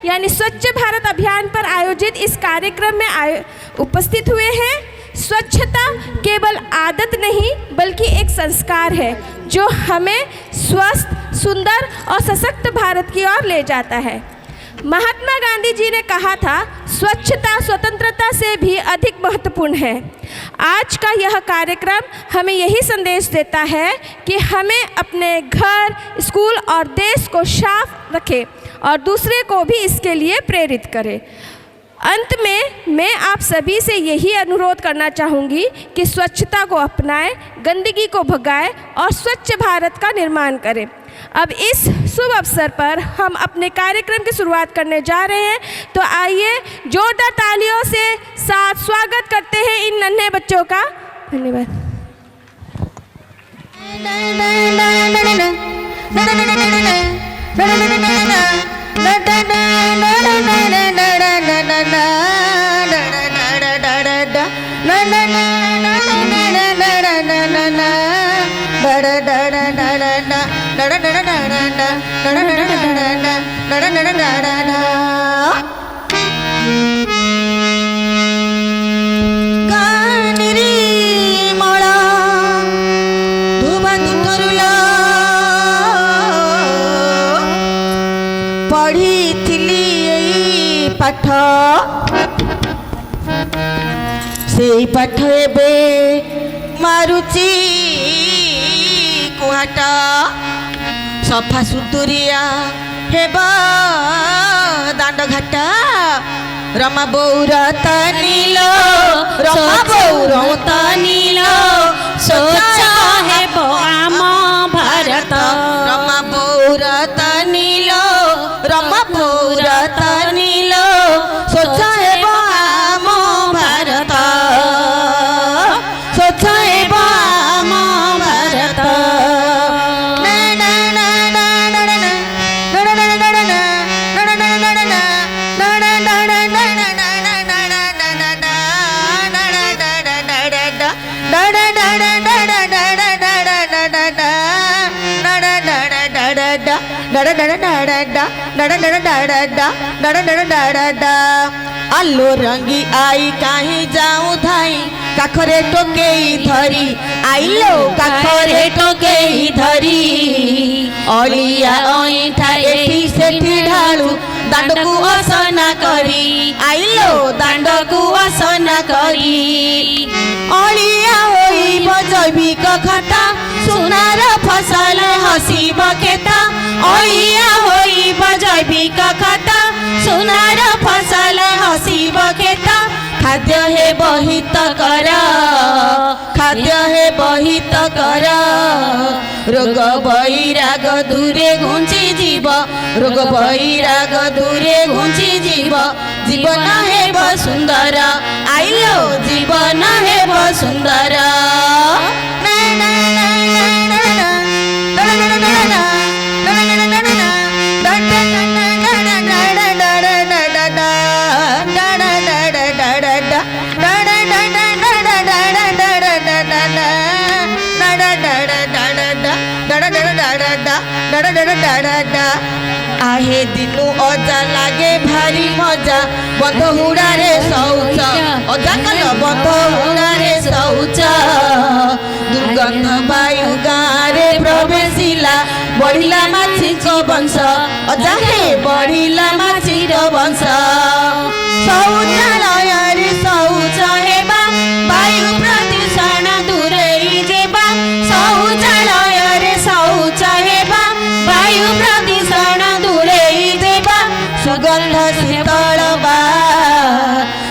यानी स्वच्छ भारत अभियान पर आयोजित इस कार्यक्रम में उपस्थित हुए हैं। स्वच्छता केवल आदत नहीं बल्कि एक संस्कार है जो हमें स्वस्थ, सुंदर और सशक्त भारत की ओर ले जाता है। महात्मा गांधी जी ने कहा था, स्वच्छता स्वतंत्रता से भी अधिक महत्वपूर्ण है। आज का यह कार्यक्रम हमें यही संदेश देता है कि हमें अपने घर, स्कूल और देश को साफ रखें और दूसरे को भी इसके लिए प्रेरित करें। अंत में मैं आप सभी से यही अनुरोध करना चाहूँगी कि स्वच्छता को अपनाएं, गंदगी को भगाएं और स्वच्छ भारत का निर्माण करें। अब इस शुभ अवसर पर हम अपने कार्यक्रम की शुरुआत करने जा रहे हैं, तो आइए जोरदार तालियों से साथ स्वागत करते हैं इन नन्हे बच्चों का। धन्यवाद। पाठ से पाठ एबे मारुची कुहाट सफा सुतुरिया हेबा दांड घाट रमा बौर तनील रमा बौर तनील स्वच्छ हेब आम भारत रमा बौर तनील रमा बौर तनील स्वच्छ हेब आम भारत स्वच्छ हेब आम भारत आलो रंगी आई कहीं जाऊं धाई काखरे टोकेई धरी आइलो काखरे टोकेई धरी अलिया अईठा एठी सेठी ढालू दांडकू असना करी आइलो दांडकू असना करी अलिया होइब जैविक खता सुनार फसल हसीब खेता अलिया होइब जैविक खता सुनार फसल हसीब खेता खाद्य हे बहित कर खाद्य हे बहित कर रोग बैराग दूरे घुंची जीव रोग बैराग दूरे घुंची जीव जीवन हेब सुंदर आइलो जीवन हेब सुंदर आहे दिनु अजा लागे भारी मजा बंध हुड़ारे शौच अजा कल बंध हुड़ारे शौच दुर्गंध वायु गाँरे प्रवेशिला बढ़िला माछीको वंश अजा हे बढ़िला माछीर वंश शौचालय रे शौच हेबा वायु प्रदूषण दूरेई जेबा शौचालय रे शौच हेबा वायु प्रदूषण दूरेई जेबा सुगंध शीतल बा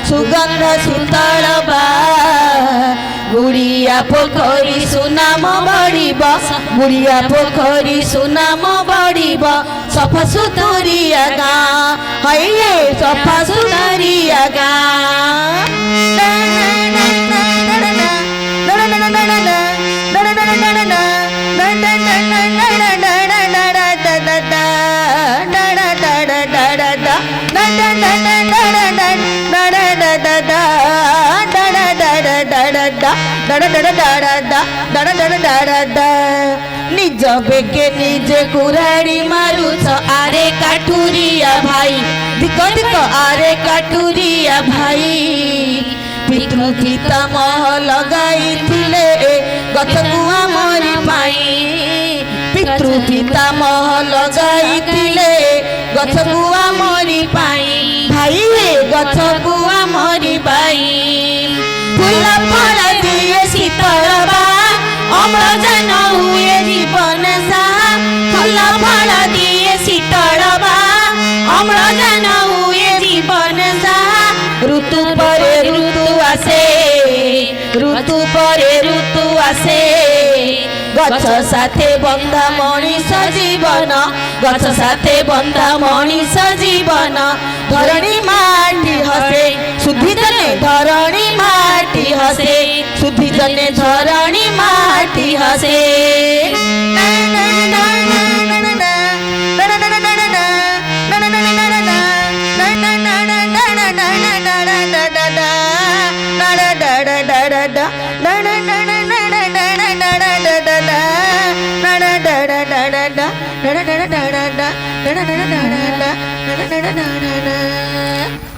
सुगंध शीतल बा गुड़िया पोखरी सुनाम बढ़िब गुड़िया पोखरी सुनाम बढ़िब सफा सुतुरिया गाँ है सफा सुतुरिया गाँ निज ନିଜ ବେକେ ନିଜେ କୁରାଡ଼ି ମାରୁଛ ଆରେ କାଠୁରିଆ ଭାଇ ଦିକ ଦିକ ଆରେ କାଠୁରିଆ ଭାଇ ପିତୃ ପିତାମହ ଲଗାଇଥିଲେ ଗଛକୁ ଆମରି ପାଇଁ ପିତୃ ପିତାମହ ଲଗାଇଥିଲେ ଗଛକୁ ଆମରି ପାଇଁ ଭାଇ ଗଛକୁ ଆମରି ପାଇଁ ଫୁଲ ଫଳ ଦିଏ ଶୀତଳ ବା ଅମ୍ଳଜାନ ହୁଏ ଜୀବନ ସାହା ଫୁଲ ଫଳ ଦିଏ ଶୀତଳ ବା ଅମ୍ଳଜାନ ହୁଏ ଜୀବନ ସାହା ଋତୁ ପରେ ଋତୁ ଆସେ ଋତୁ ପରେ ଋତୁ ଆସେ ଗଛ ସାথে ବନ୍ଧା ମଣିଷ ଜୀବନ ଗଛ ସାথେ ବନ୍ଧା ମଣିଷ ଜୀବନ ଧରଣୀ ମାଟି ହସେ ସୁଧି ଜନେ ଧରଣୀ ମାଟି ହସେ ସୁଧି ଜନେ ଧରଣୀ ମାଟି ହସେ da da da da da da da da da da da da da da da da